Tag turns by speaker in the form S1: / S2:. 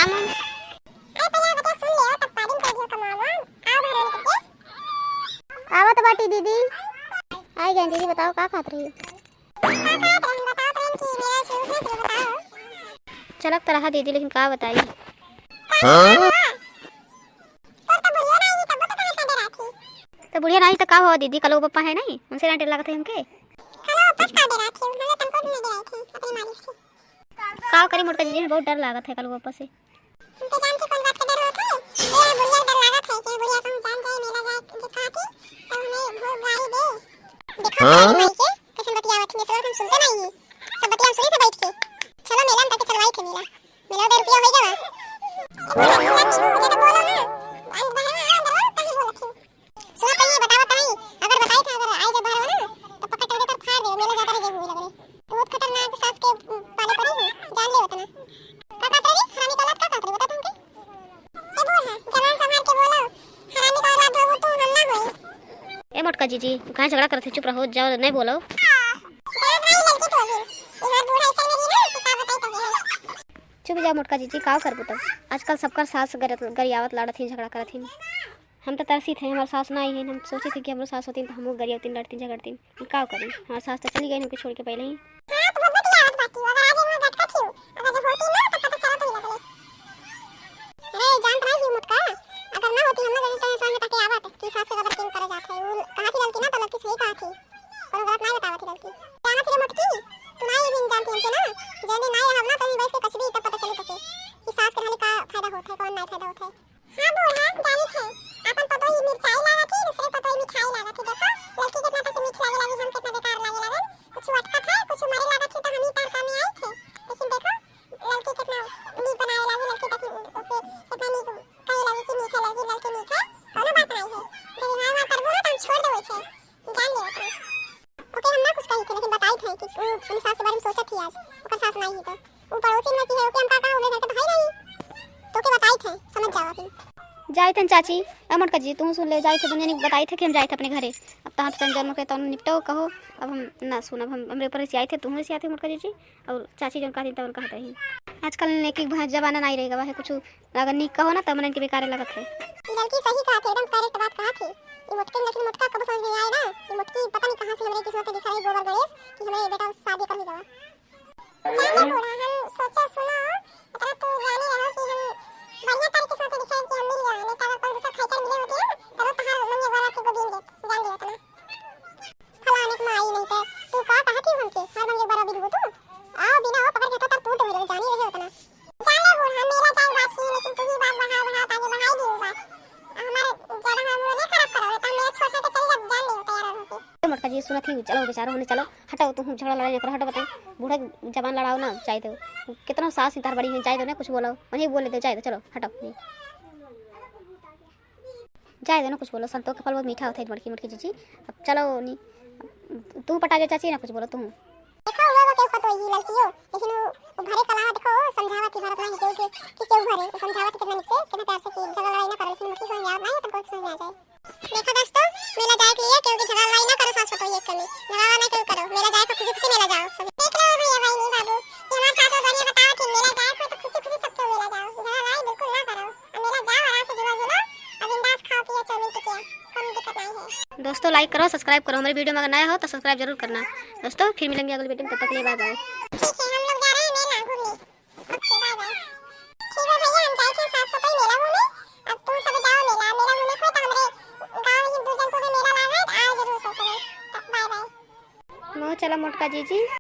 S1: काम है। आवा तो बाटी दीदी आई गई। दीदी बताओ क्या खात रही हो? चलक तो रहा दीदी, लेकिन क्या बताई। तो बुढ़िया नहीं तो का हो दीदी, कल वो पप्पा है नहीं, उनसे ना डर लगा था हमके। का करी मोटका दीदी, बहुत डर लगा था कल वो पप्पा से। ए मोटका जीजी कहाँ झगड़ा करते, चुप रहो, जाओ नहीं बोलो। चुप जाओ मोटका जीजी, का करबो तब। आजकल सबका सास गरियावत लड़त ही झगड़ा करत ही। हम तो तरसी थे, हमारे सास ना आई है, हम सोचे थे कि हमारे सास होती तो हम गरियावती लड़ती झगड़ती। का करें, हमारे सास तो चली गई हमको छोड़ के पहले ही। जाए थे चाची मोटका जी, तुम सुन ले, जाए थे दुनिया ने बताई थे कि हम जाए थे अपने घरे। अब तो हम जन्म के तो निपटाओ कहो, अब हम ना सुनब, हम हमरे ऊपर से आए थे, तुम से आए थे मोटका जी और चाची जो कहती तब कहता ही। आजकल एक जमाना नहीं रहेगा, वह कुछ अगर नहीं कहो ना तब मन के बेकार लगत है। लड़की सही कहा थे, एकदम करेक्ट बात कहा थी। ये मोटके लेकिन मोटका कब समझ में आए ना, ये मोटकी पता नहीं कहां से हमरे किस्मत दिखा रही गोबर गणेश कि हमें बेटा शादी कर ही दवा। जाने बुढ़ा हम सोचा सुनो इतना तो जाने रहो कि हम बढ़िया तरीके से दिखाए कि हम मिल गए, नहीं तो अगर दूसरा खाइकर मिले होते हैं तो तहार मम्मी वाला के गोदी में जान लिया था ना। फलाने को आई नहीं थे, तू का कहा थी हमके हर मंगे बार अभी तू आओ बिना हो पकड़ के तो तू तो मेरे जानी रहे होता ना। जाने बुढ़ा मेरा जान बात की, लेकिन तू ही बात बढ़ा आगे बढ़ाई दी बात। हमारे ज्यादा हम नहीं खराब करो, तो मेरे छोड़ के चल जा, जान ले तैयार होके। मोटका जी सुना थी, चलो बेचारा होने चलो, हटाओ तुम झगड़ा लड़ाई कर, हटो बताओ। बूढ़ा जवान लड़ाओ ना, चाहे तो कितना सास इतार बड़ी है, चाहे तो ना कुछ बोलो वही बोले दो, चाहे तो चलो हटाओ, जाए दो ना कुछ बोलो। संतों का फल बहुत मीठा होता है मटकी मटकी जीजी। अब चलो नी तू पटा दे चाची ना कुछ बोलो तुम। देखो वो के पतो ही लड़कियों, लेकिन वो भरे कला देखो समझावत की भारत नहीं के क्यों भरे समझावत कितना निकसे कितना प्यार से की झगड़ा लड़ाई ना करो, लेकिन मटकी समझावत नहीं तो कुछ समझ आ जाए। देखो दोस्तों मेला जाए के लिए क्योंकि झगड़ा लड़ाई ना करो, सास पतो ये कमी झगड़ा नहीं क्यों करो, मेला जाए तो खुशी खुशी मेला जाओ सब। देख लो भैया भाई नहीं बाबू ये हमारे साथ बढ़िया बताओ कि मेला जाए तो खुशी खुशी सब तो मेला जाओ, झगड़ा लड़ाई बिल्कुल ना करो, मेला जाओ आराम से जुड़ा जुड़ा अब बिंदास खाओ पियो चाउमीन टिकिया, कोई दिक्कत नहीं है। दोस्तों लाइक करो सब्सक्राइब करो, हमारी वीडियो में अगर नया हो तो सब्सक्राइब जरूर करना दोस्तों। फिर मिलेंगे अगली वीडियो में, तब तक के लिए बाय बाय। ठीक है हम लोग जा रहे हैं मेला घूमने, ओके बाय बाय। ठीक है भैया हम जाए थे साथ साथ मेला घूमने, अब तुम सब जाओ मेला घूमने को, तो हमारे गांव हिंदू जन को मेला लगा है, आओ जरूर सब बाय बाय। नो चलो मोटका जीजी।